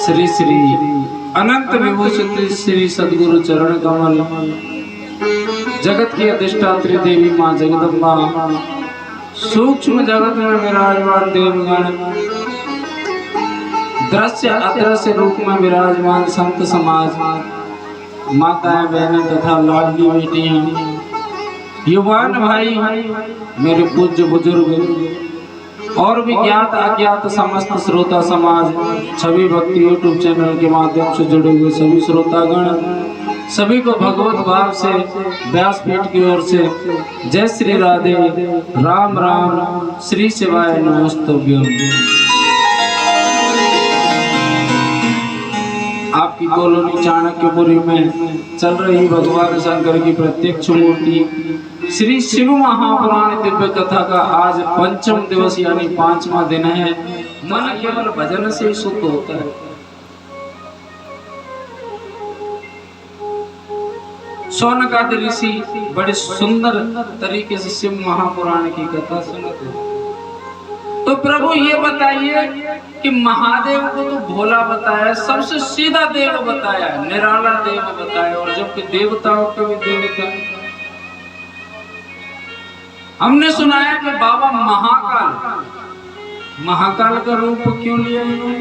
श्री श्री अनंत विभूषित श्री सद्गुरु चरण कमल जगत की अधिष्ठात्री देवी माँ जगदम्बा सूक्ष्म जगत में विराजमान देवगण दृश्य अदृश्य रूप में विराजमान संत समाज माताएं बहनें तथा लाडली बेटियां युवान भाई मेरे पूज्य बुजुर्ग और भी ज्ञात अज्ञात समस्त श्रोता समाज छवि भक्ति यूट्यूब चैनल के माध्यम से जुड़े हुए सभी श्रोतागण सभी को भगवत भाव से व्यासपीठ की ओर से जय श्री राधे राम राम श्री शिवाय नमस्तुभ्यं। आपकी कॉलोनी चाणक्यपुरी में चल रही भगवान शंकर की प्रत्यक्ष मूर्ति श्री शिव महापुराण दिव्य कथा का आज पंचम दिवस यानी 5वां दिन है। मन केवल भजन से शुद्ध होता है। शौनकादि ऋषि बड़े सुंदर तरीके से शिव महापुराण की कथा सुनाते हैं। तो प्रभु ये बताइए कि महादेव को तो भोला बताया, सबसे सीधा देव बताया, निराला देव बताया, और जबकि देवताओं के भी देवता हमने सुना है कि बाबा महाकाल का रूप क्यों लिया इन्होंने,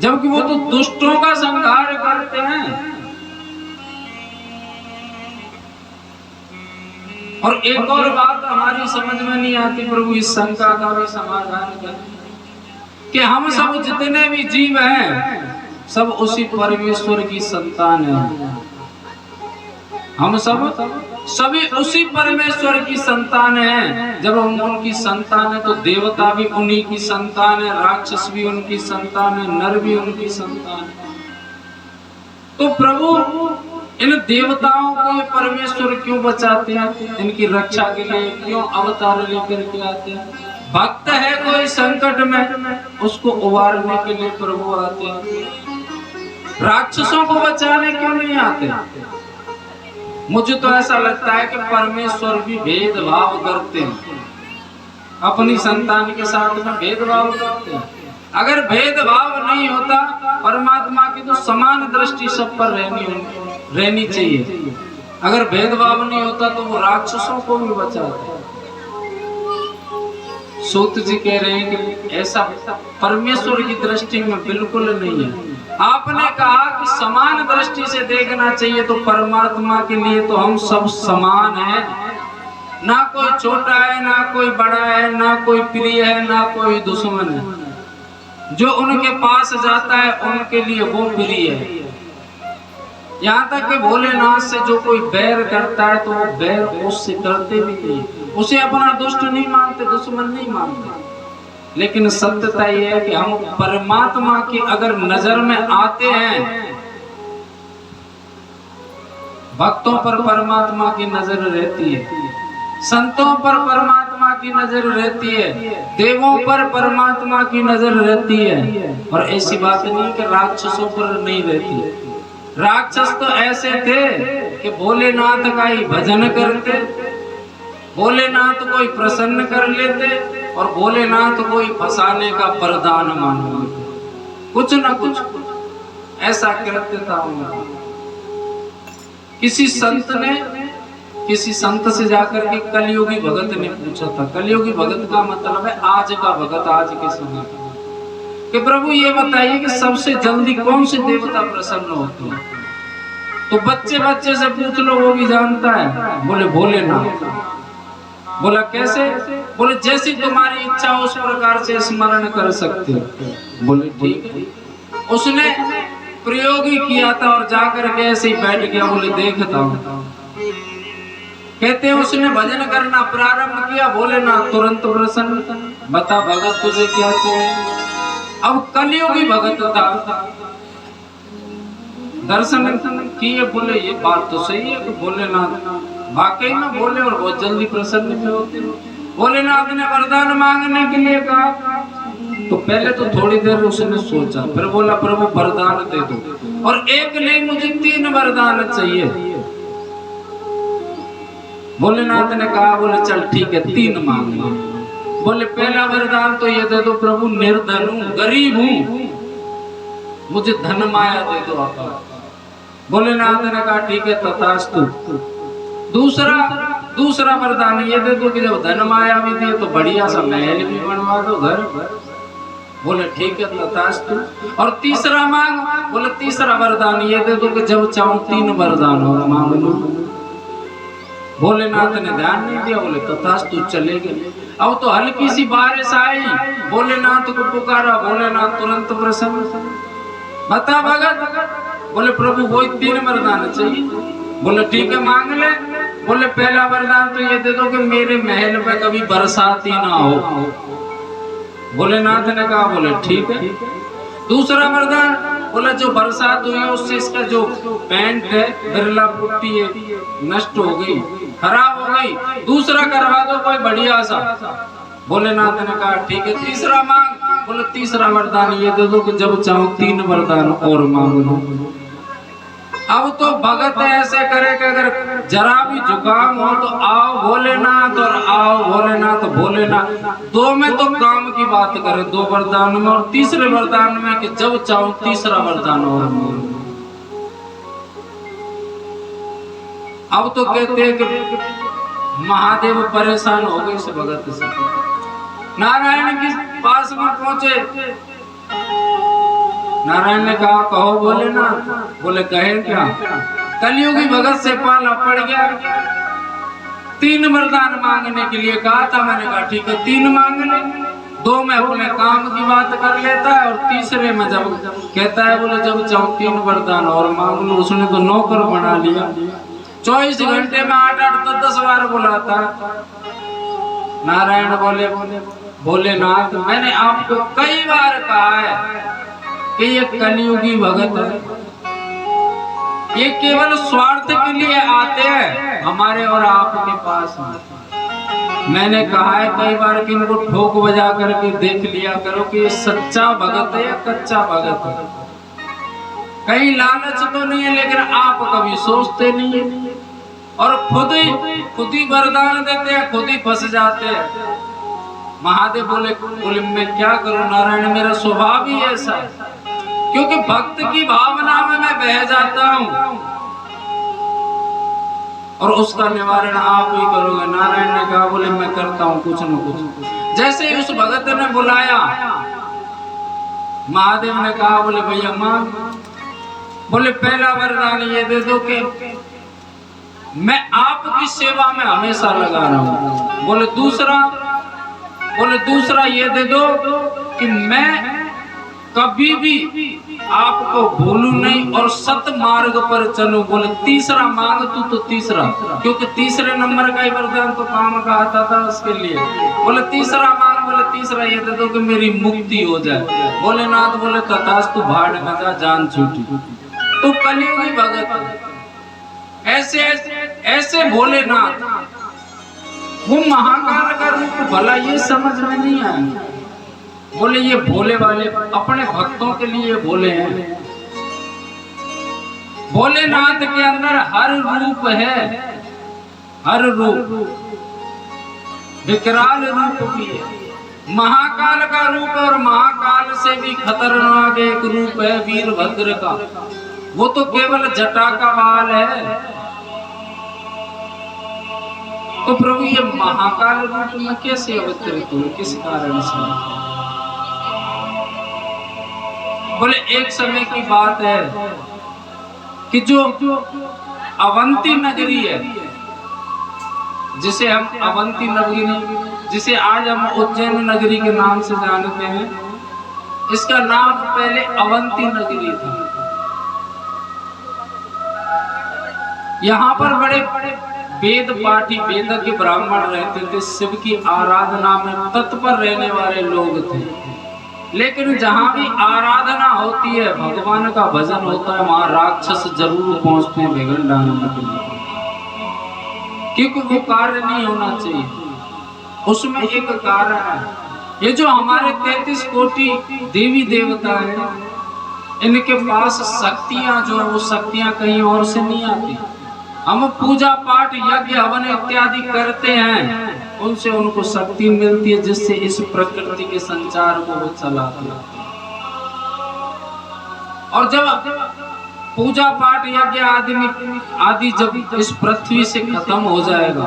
जबकि वो तो दुष्टों का संहार करते हैं। और एक और बात हमारी समझ में नहीं आती, प्रभु इस शंका का भी समाधान करें कि हम सब जितने भी जीव हैं सब उसी परमेश्वर की संतान हैं। हम सब सभी उसी परमेश्वर की संतान हैं। जब हम उनकी संतान है तो देवता भी उन्हीं की संतान है, राक्षस भी उनकी संतान है, नर भी उनकी संतान है। तो प्रभु इन देवताओं को ये परमेश्वर क्यों बचाते हैं, इनकी रक्षा के लिए क्यों अवतार लेकर के आते हैं। भक्त है कोई संकट में उसको उबारने के लिए प्रभु आते हैं, राक्षसों को बचाने क्यों नहीं आते। मुझे तो ऐसा लगता है कि परमेश्वर भी भेदभाव करते हैं, अपनी संतान के साथ में भेदभाव करते हैं। अगर भेदभाव नहीं होता परमात्मा की तो समान दृष्टि सब पर रहनी चाहिए। अगर भेदभाव नहीं होता तो वो राक्षसों को भी बचाते हैं। सूत जी कह रहे हैं कि ऐसा परमेश्वर की दृष्टि में बिल्कुल नहीं है। आपने कहा कि समान दृष्टि से देखना चाहिए, तो परमात्मा के लिए तो हम सब समान हैं, ना कोई छोटा है ना कोई बड़ा है, ना कोई प्रिय है ना कोई दुश्मन है। जो उनके पास जाता है उनके लिए वो प्रिय है। यहाँ तक कि भोलेनाथ से जो कोई बैर करता है तो वो बैर उससे करते भी नहीं, उसे अपना दुष्ट नहीं मानते, दुश्मन नहीं मानते। लेकिन सत्यता यह है कि हम परमात्मा की अगर नजर में आते हैं, भक्तों पर परमात्मा की नजर रहती है, संतों पर परमात्मा की नजर रहती है, देवों पर परमात्मा की नजर रहती है। और ऐसी बात नहीं कि राक्षसों पर नहीं रहती। राक्षस तो ऐसे थे कि भोलेनाथ का ही भजन करते, भोलेनाथ को ही प्रसन्न कर लेते और भोलेनाथ को ही फंसाने का वरदान मान लेते। कुछ ना कुछ ऐसा कृत्य था उनका। किसी संत से जाकर के कलियुगी भगत ने पूछा था, कलियुगी भगत का मतलब है आज का भगत, आज के समय का, कि प्रभु ये बताइए कि सबसे जल्दी कौन से देवता प्रसन्न होते हैं। तो बच्चे से पूछ लो, वो भी जानता है। बोले भोलेनाथ। बोला कैसे? बोले जैसी तुम्हारी इच्छा उस प्रकार से स्मरण कर सकते हो। बोले ठीक है। उसने प्रयोग ही किया था और जाकर के ऐसे ही बैठ गया। बोले देखता हूँ। कहते हैं उसने भजन करना प्रारंभ किया, भोलेनाथ तुरंत प्रसन्न। बता भगत तुझे क्या चाहिए। अब कलियुगी भगत था, दर्शन किए। बोले ये बात तो सही है कि भोलेनाथ वाकई में बोले और बहुत जल्दी प्रसन्न भी होते। भोलेनाथ ने वरदान मांगने के लिए कहा तो पहले तो थोड़ी देर उसने सोचा, फिर बोला प्रभु वरदान दे दो। और एक नहीं, मुझे 3 वरदान चाहिए। भोलेनाथ ने कहा, बोले चल ठीक है 3 मांग लो। बोले पहला वरदान तो ये दे दो प्रभु, निर्धन हूं, गरीब हूं, मुझे धन माया दे दो अपार। भोलेनाथ ने कहा ठीक है तथास्तु। दूसरा वरदान ये दे दो कि जब धन माया भी दिए तो बढ़िया सा महल भी बनवा दो घर। बोले ठीक है तथास्तु। और तीसरा मांग, बोले तीसरा वरदान ये दे दो कि जब चाहूं 3 वरदान और मांग लो। भोलेनाथ ने ध्यान नहीं दिया, बोले तथास्तु चले गए। अब तो हल्की सी बारिश आई, भोलेनाथ को पुकारा, भोलेनाथ तुरंत प्रसन्न। बता भगत, बोले प्रभु वही 3 वरदान चाहिए। बोले ठीक है मांग ले। बोले पहला वरदान तो ये दे दो कि मेरे महल पे कभी बरसात ही ना हो। भोलेनाथ ने कहा बोले ठीक है। दूसरा वरदान, बोला जो बरसात हुई है उससे इसका जो पेंट है बिरला पुट्टी है नष्ट हो गई, खराब हो गई, दूसरा करवा दो कोई बढ़िया सा। भोलेनाथ ने कहा ठीक है। तीसरा मांग, बोले तीसरा वरदान ये दे दो कि जब चाहो 3 वरदान और मांग लो। अब तो भगत ऐसे करे कि अगर जरा भी जुकाम हो तो आओ भोलेनाथ और आओ भोलेनाथ भोलेनाथ। 2 में तो काम की बात करे, 2 वरदान में, और तीसरे वरदान में कि जब चाहो तीसरा वरदान और मांग। अब तो कहते हैं कि महादेव परेशान हो गए इस भगत से। नारायण के पास में पहुंचे। नारायण ने कहा कहो भोलेनाथ। बोले कहे क्या? कलयुगी भगत से पाला पड़ गया। 3 वरदान मांगने के लिए कहा था। मैंने कहा ठीक है 3 मांग ले। 2 में अपने काम की बात कर लेता है और तीसरे में जब कहता है बोले जब चाहो 3 वरदान और मांग लो। उसने तो नौकर बना लिया, 24 घंटे में 8-8 10 बार बुलाता। नारायण बोले भोलेनाथ मैंने आपको कई बार कहा है कि ये कलयुगी भगत है, ये केवल स्वार्थ के लिए आते हैं हमारे और आपके पास में। मैंने कहा है कई बार कि इनको ठोक बजा करके देख लिया करो कि ये सच्चा भगत है या कच्चा भगत है। कहीं लालच तो नहीं है, लेकिन आप कभी सोचते नहीं है और खुद ही वरदान देते हैं, खुद ही फंस जाते हैं। महादेव बोले मैं क्या करूं नारायण, मेरा स्वभाव ही ऐसा है, क्योंकि भक्त की भावना में मैं बह जाता हूं और उसका निवारण आप ही करोगे। नारायण ने कहा बोले मैं करता हूं कुछ न कुछ। जैसे ही उस भगत ने बुलाया, महादेव ने कहा बोले भैया मां। बोले पहला वरदान ये दे दो कि मैं आपकी सेवा में हमेशा लगा रहा हूं। बोले दूसरा ये दे दो कि मैं कभी भी आपको भूलूं नहीं और सत मार्ग पर चलूं। बोले तीसरा मांग तू तो तीसरा, क्योंकि तीसरे नंबर का ही वरदान तो काम का आता था उसके लिए। बोले तीसरा मांग। बोले तीसरा ये दे दो कि मेरी मुक्ति हो जाए। भोलेनाथ बोले तथास्तु, भाड़ में जा जान छूटी। तो कलयुगी भगत ऐसे भोलेनाथ, वो महाकाल का रूप भला ये समझ में नहीं आया। बोले ये भोले वाले अपने भक्तों के लिए भोले हैं। भोलेनाथ के अंदर हर रूप है, हर रूप, विकराल रूप भी है। महाकाल का रूप और महाकाल से भी खतरनाक एक रूप है वीरभद्र का। वो तो केवल जटा का बाल है। तो प्रभु ये महाकाल रूप में कैसे अवतरित हुए, किस कारण से? बोले एक समय की बात है कि जो अवंती नगरी है, जिसे हम अवंती नगरी, जिसे आज हम उज्जैन नगरी के नाम से जानते हैं, इसका नाम पहले अवंती नगरी था। यहाँ पर बड़े वेद पाठी वेदज्ञ ब्राह्मण रहते थे, शिव की आराधना में तत्पर रहने वाले लोग थे। लेकिन जहाँ भी आराधना होती है, भगवान का भजन होता है, वहां राक्षस जरूर पहुंचते हैं बिगड़ डालने के लिए, क्योंकि वो कार्य नहीं होना चाहिए। उसमें एक कारण है, ये जो हमारे 33 कोटि देवी देवता है, इनके पास शक्तियां जो है वो शक्तियां कहीं और से नहीं आती। हम पूजा पाठ यज्ञ हवन इत्यादि करते हैं, उनसे उनको शक्ति मिलती है, जिससे इस प्रकृति के संचार को वो चलाते हैं। और जब पूजा पाठ यज्ञ आदि जब इस पृथ्वी से खत्म हो जाएगा,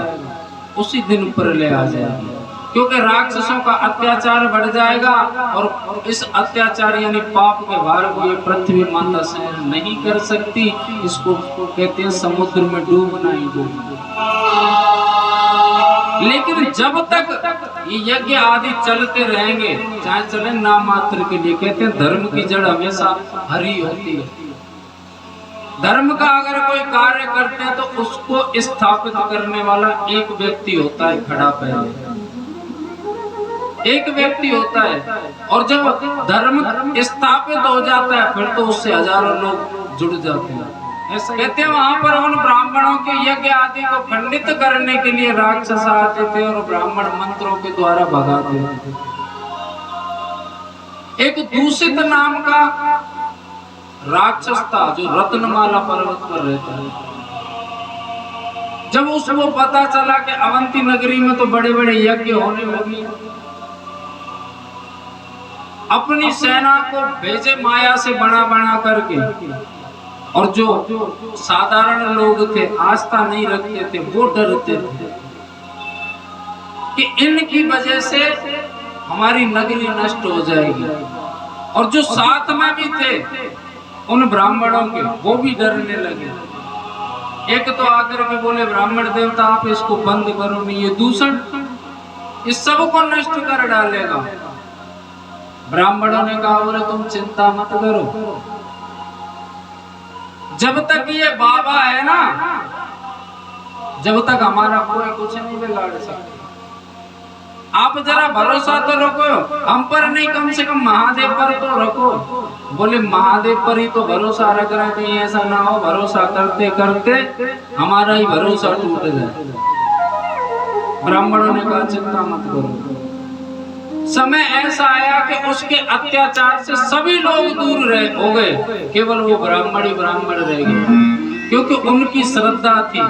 उसी दिन प्रलय आ जाएगी, क्योंकि राक्षसों का अत्याचार बढ़ जाएगा और इस अत्याचार यानी पाप के भार को ये पृथ्वी माता सहन नहीं कर सकती। इसको कहते हैं समुद्र में डूबना ही डूबना। लेकिन जब तक ये यज्ञ आदि चलते रहेंगे, चाहे चले नाम मात्र के लिए, कहते हैं धर्म की जड़ हमेशा हरी होती है। धर्म का अगर कोई कार्य करते हैं तो उसको स्थापित करने वाला एक व्यक्ति होता है, खड़ा पहले एक व्यक्ति होता है, और जब धर्म स्थापित हो जाता है फिर तो उससे हजारों लोग जुड़ जाते हैं। ऐसा कहते हैं वहां पर उन ब्राह्मणों के यज्ञ आदि को खंडित करने के लिए राक्षस आते थे और ब्राह्मण मंत्रों के द्वारा भगाते थे। एक दूषित नाम का राक्षस था जो रत्नमाला पर्वत पर रहता है। जब उसको पता चला कि अवंती नगरी में तो बड़े बड़े यज्ञ होने लगे, अपनी सेना को भेजे माया से बना बना करके, और जो साधारण लोग थे आस्था नहीं रखते थे वो डरते थे कि इनकी वजह से हमारी नगरी नष्ट हो जाएगी। और जो साथ में भी थे उन ब्राह्मणों के, वो भी डरने लगे। एक तो आकर के बोले ब्राह्मण देवता आप इसको बंद करो, नहीं ये दूषण इस सब को नष्ट कर डालेगा। ब्राह्मणों ने कहा बोले तुम चिंता मत करो, जब तक ये बाबा है ना, जब तक हमारा कोई कुछ नहीं बिगाड़ सकता। आप जरा भरोसा तो रखो, हम पर नहीं कम से कम महादेव पर तो रखो। बोले महादेव पर ही तो भरोसा रख रहे, कहीं ऐसा ना हो भरोसा करते करते हमारा ही भरोसा टूट जाए। ब्राह्मणों ने कहा चिंता मत करो। समय ऐसा आया कि उसके अत्याचार से सभी लोग दूर हो गए, केवल वो ब्राह्मण ही ब्राह्मण रह गए, क्योंकि उनकी श्रद्धा थी।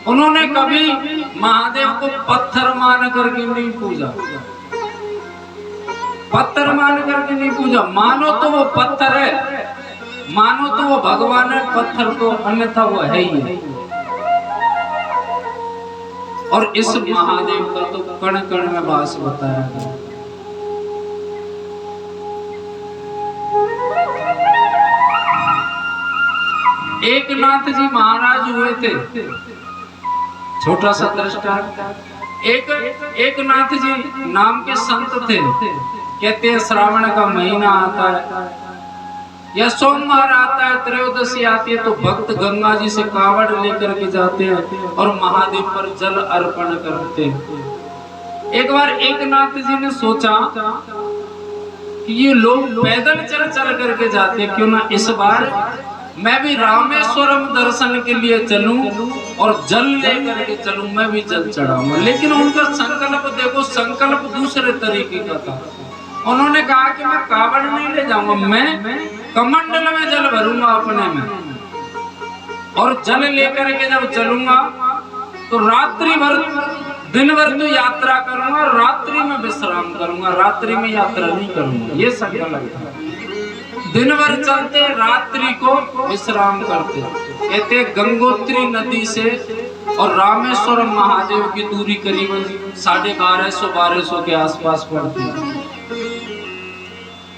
उन्होंने कभी महादेव को पत्थर मान करके नहीं पूजा, पत्थर मान करके नहीं पूजा। मानो तो वो पत्थर है, मानो तो वो भगवान है, पत्थर तो अन्यथा वो है ही है। और इस महादेव का तो कण कण में वास बताया गया। एक नाथ जी महाराज हुए थे, छोटा सा दृष्टांत। एक नाथ जी नाम के संत थे। कहते हैं श्रावण का महीना आता है या सोमवार आता है, त्रयोदशी आती है, तो भक्त गंगा जी से कावड़ लेकर के जाते हैं और महादेव पर जल अर्पण करते हैं। एक बार एक नाथ जी ने सोचा कि ये लोग पैदल चल चल करके जाते, क्यों ना इस बार मैं भी रामेश्वरम दर्शन के लिए चलूं और जल लेकर के चलूं, मैं भी जल चढ़ाऊंगा। लेकिन उनका संकल्प देखो, संकल्प दूसरे तरीके का था। उन्होंने कहा कि मैं कावड़ नहीं ले जाऊंगा, मैं कमंडल में जल भरूंगा अपने में, और जल लेकर के जब चलूंगा तो रात्रि भर दिन भर तो यात्रा करूंगा, रात्रि में विश्राम करूंगा, रात्रि में यात्रा नहीं करूंगा। ये संकल्प था। दिन भर चलते, रात्रि को विश्राम करते। कहते गंगोत्री नदी से और रामेश्वरम महादेव की दूरी करीबन 1250-1200 के आसपास पड़ती है,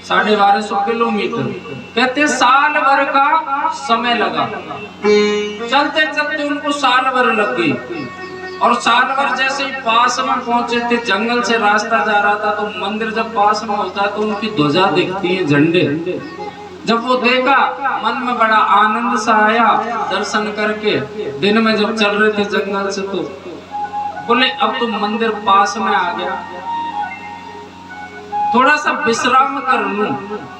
1250 किलोमीटर। कहते साल भर का समय लगा, चलते चलते उनको साल भर लग गई। और साल भर जैसे ही पास में पहुंचे थे, जंगल से रास्ता जा रहा था, तो मंदिर जब पास में होता है तो उनकी ध्वजा दिखती है, झंडे। जब वो देखा मन में बड़ा आनंद सा आया दर्शन करके। दिन में जब चल रहे थे जंगल से तो बोले अब तो मंदिर पास में आ गया, थोड़ा सा विश्राम कर लूं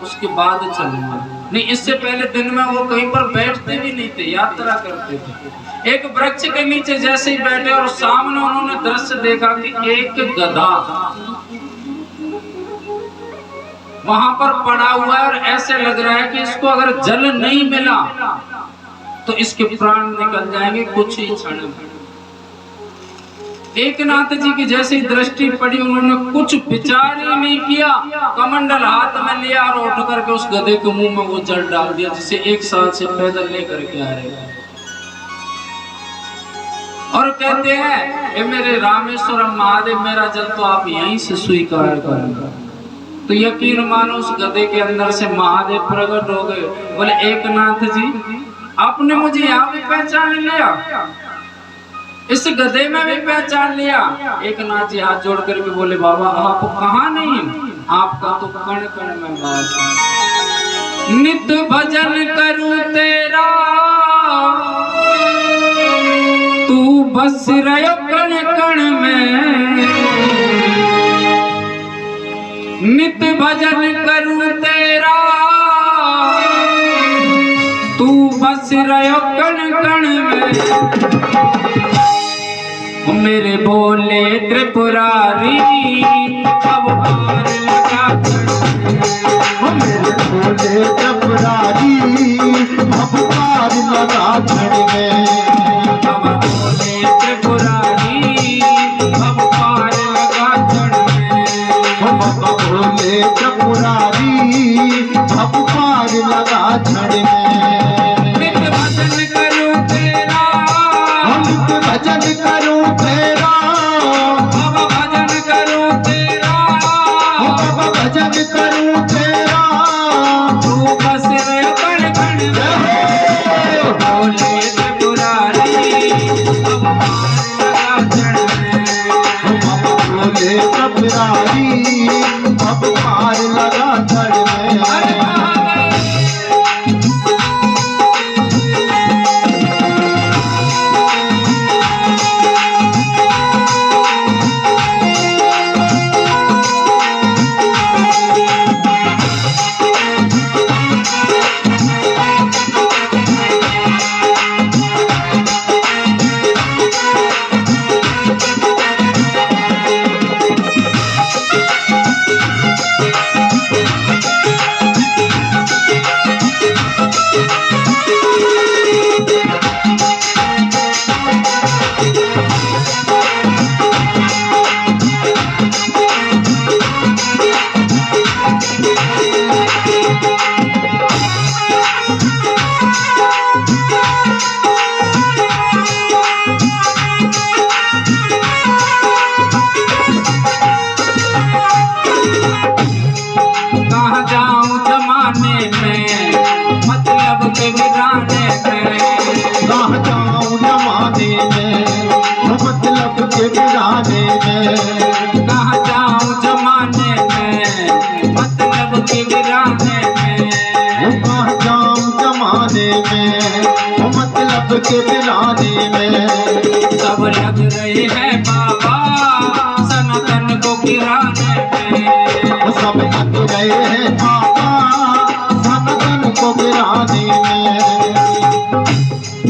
उसके बाद चलूंगा। नहीं, इससे पहले दिन में वो कहीं पर बैठते भी नहीं थे, यात्रा करते थे। एक वृक्ष के नीचे जैसे ही बैठे और सामने उन्होंने दृश्य देखा कि एक गधा वहां पर पड़ा हुआ है और ऐसे लग रहा है कि इसको अगर जल नहीं मिला तो इसके प्राण निकल जाएंगे कुछ ही क्षण में। एकनाथ जी की जैसी दृष्टि पड़ी, उन्होंने कुछ विचार ही नहीं किया, कमंडल हाथ में लिया और उठ करके उस गधे के मुंह में वो जल डाल दिया, जिसे 1 साल से पैदल लेकर के आ रहे हैं। और कहते हैं ये मेरे रामेश्वरम महादेव, मेरा जल तो आप यहीं से स्वीकार करेंगे। तो यकीन मानो उस गधे के अंदर से महादेव प्रकट हो गए। बोले एकनाथ जी, आपने मुझे यहाँ भी पहचान लिया, इस गधे में भी पहचान लिया। एकनाथ जी हाथ जोड़ करके बोले बाबा आप कहाँ नहीं, आपका तो कण कण में वास है। नित भजन करूं तेरा, तू बस रहो कण कण में। नित भजन करूं तेरा, तू बस रहो कण कण में। मेरे बोले त्रिपुरारी अब पार लगा, मेरे बोले त्रिपुरारी अब पार लगा छड़ में। अब बोले त्रिपुरारी अब पार लगा छड़ में। बाबा बोले त्रिपुरारी अब पार लगा छड़ में। नित भजन करूं तेरा, नित भजन करूं तेरा, बाबा भजन करूं तेरा, बाबा भजन करूं तेरा, तू बस रहे कण कण में। बोले त्रिपुरारी अब पार लगा छड़ में। बाबा बोले त्रिपुरारी अब पार लगा छड़ में। अरे कहाँ गए? कहाँ जाऊं जमाने में, मतलब के वीराने में। कहाँ जाऊं जमाने में, मतलब के वीराने में। कहाँ जाऊं जमाने में, मतलब के वीराने में। कहाँ जाऊं जमाने में, मतलब के वीराने में। सब लग रहे हैं बाबा सनातन को गिराने में। सब लग रहे हैं बाबा सनातन को गिराने में।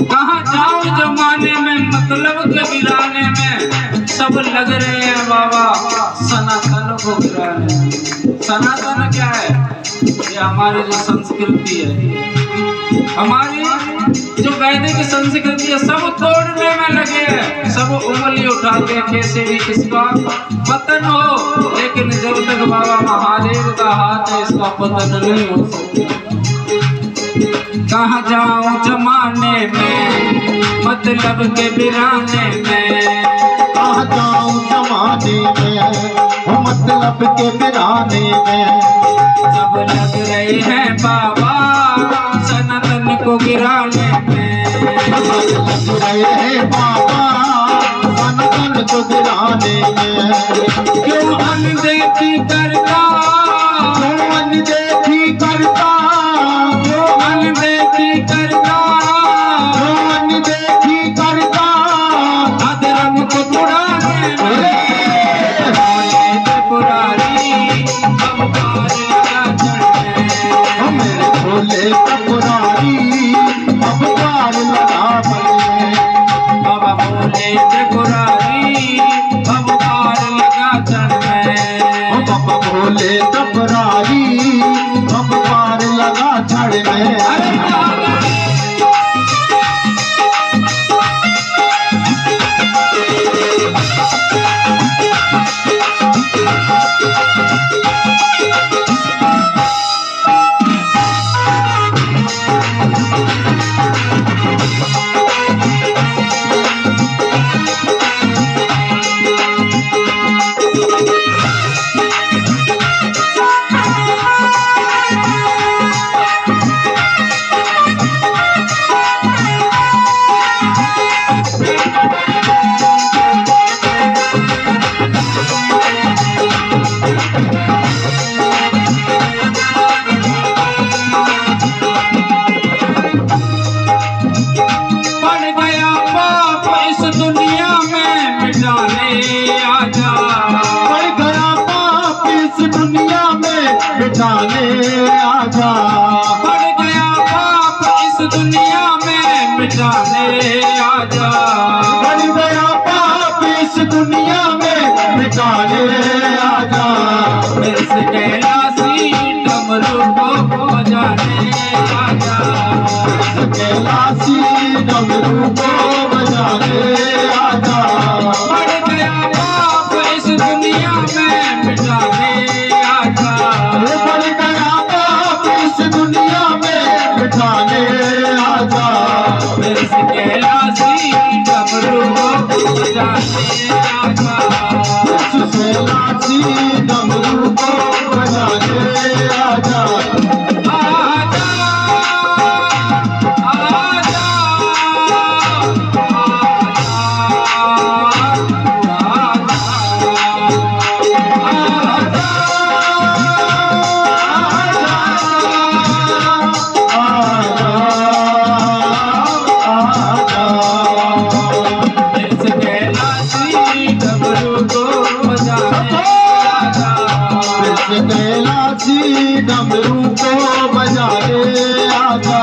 कहाँ जाऊं जमाने में, मतलब के गिराने में। सब लग रहे हैं बाबा सनातन को गिराने में। सनातन क्या है? ये हमारी जो संस्कृति है, हमारी जो वैदिक संस्कृति है, सब तोड़ने में लगे हैं। सब उंगली उठाते हैं कैसे भी इसका पतन हो, लेकिन जब तक बाबा महादेव का हाथ है इसका पतन नहीं हो सकता। कहाँ जाऊं जमाने में, मतलब के वीराने में। कहाँ जाऊं जमाने में, मतलब के वीराने में। सब लग रहे हैं बाबा सनातन को गिराने में। लग रहे हैं बाबा सनातन को गिराने में। क्यों अनदेखी करता, क्यों अनदेखी करता, क्यों अनदेखी करता, क्यों अनदेखी करता। अधर्म को छुड़ाने में। बोले त्रिपुरारी अब पार लगा छड़ में। मेरे भोले त्रिपुरारी अब पार लगा बने। बाबा बोले त्रिपुरारी अब पार लगा छड़ में। बाबा भोले आजा। बढ़ गया पाप इस दुनिया में मिटाने आजा। बढ़ गया पाप इस दुनिया में मिटाने आजा। फिर से कैलाशी डमरू को बजाने आजा। कैलाशी डमरू को बजाने आजा। बढ़ गया पाप इस दुनिया में मिटाने आजा। बढ़ गया पाप इस दुनिया में मिटाने आजा। फिर से कैलाशी डमरू को बजाने आजा। कैलाशी डमरू को बजाने आजा। आजा आजा कैलाशी डमरू को बजाने आजा।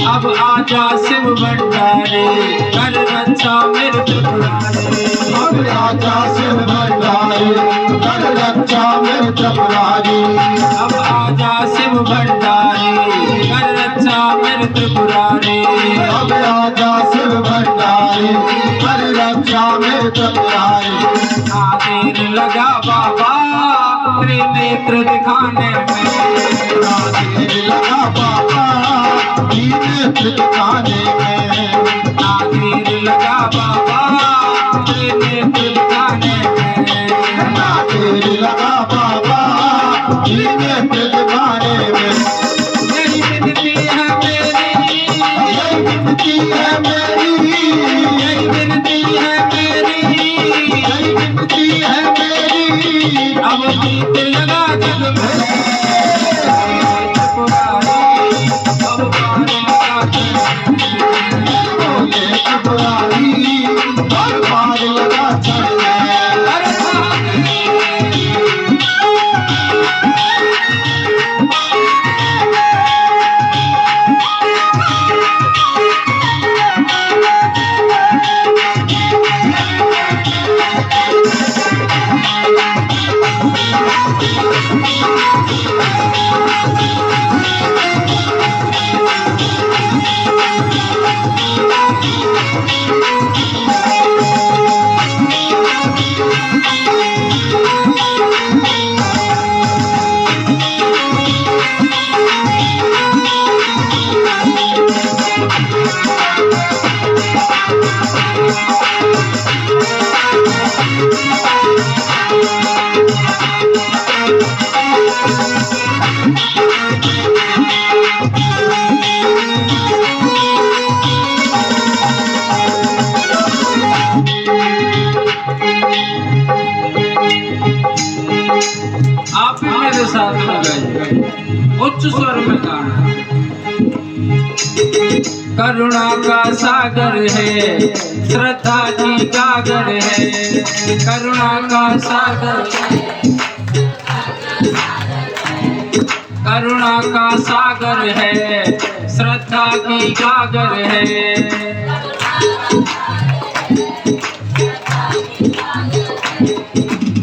अब आजा शिव भंडारे कर रक्षा मेरे त्रिपुरारे। अब आजा शिव भंडारी कर रक्षा मेरे त्रिपुरारी। अब आजा शिव भंडारे कर रक्षा मेरे त्रिपुरारे। अब आजा शिव भंडारी कर रक्षा मेरे त्रिपुरारी। देर लगा बाबा तेरे नेत्र दिखाने में। देर लगा बाबा नेत्र दिखाने में। देर लगा बाबा तेरे नेत्र दिखाने में। देर लगा बाबा नेत्र दिखाने में। यही विनती है मेरी, यही विनती है मेरी, यही विनती है मेरी, यही विनती है मेरी। अब गीत लगा जग में त्रिपुरारी, अब पार लगा जग में। बोले त्रिपुरारी और पार लगा चढ़ने। अरे आप भी मेरे साथ में गाइए, उच्च स्वर में गाना। करुणा का सागर है, श्रद्धा की गागर है। करुणा का सागर है, करुणा का सागर है, श्रद्धा की गागर है।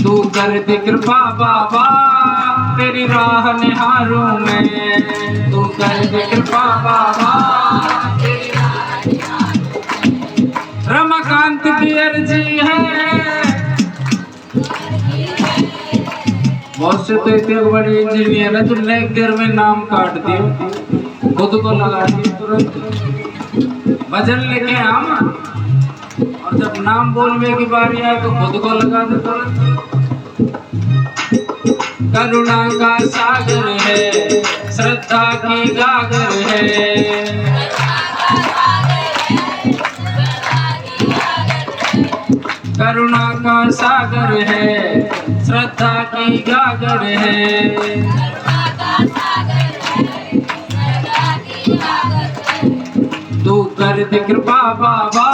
तू कर दे कृपा बाबा तेरी राह निहारूं मैं, तू कर दे कृपा बाबा तेरी राह निहारूं। रमाकांत की अर्जी है, बहुत से तो इतने बड़े इंजीनियर है, तुमने एक देर में नाम काट दिया, खुद को लगा दिया तुरंत। भजन लेके आम और जब नाम बोलने की बारी आए तो खुद को लगा दे तुरंत। करुणा का सागर है, श्रद्धा की गागर है, करुणा का सागर है, श्रद्धा की गागर है। तू कर दे कृपा बाबा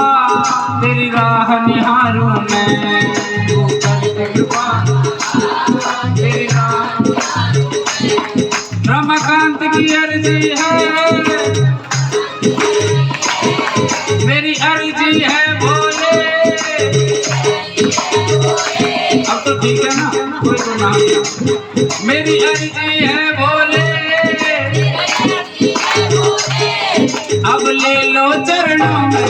तेरी राह निहारूं मैं, तू कर दे कृपा तेरी राह निहारूं मैं। रमाकांत की अर्जी है, मेरी अर्जी है भोले। अब तो ठीक है ना, कोई तो नाम। मेरी अर्जी है भोले, अब ले लो चरणों में,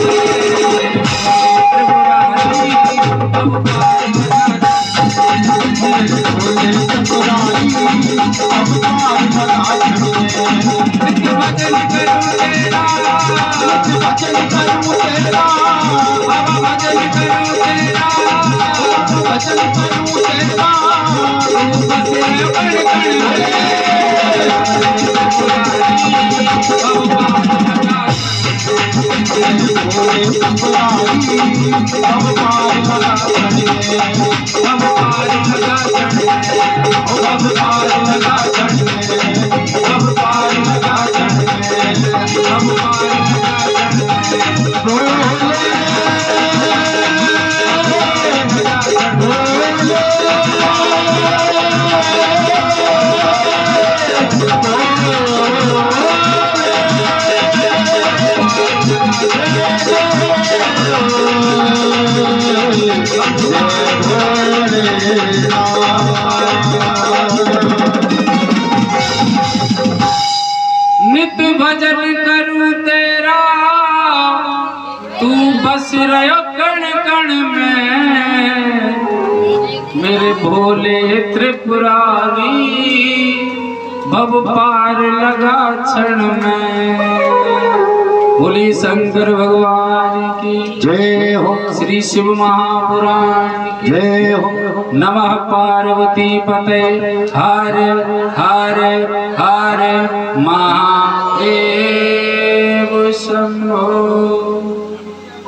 नित भजन करूं तेरा, तू बस रहो कण कण में, मेरे भोले त्रिपुरारी भव पार लगा क्षण में। बोली शंकर भगवान की जय हो, श्री शिव महापुराण की जय हो। नमः पार्वती पते हर हर हर महादेव शंभो।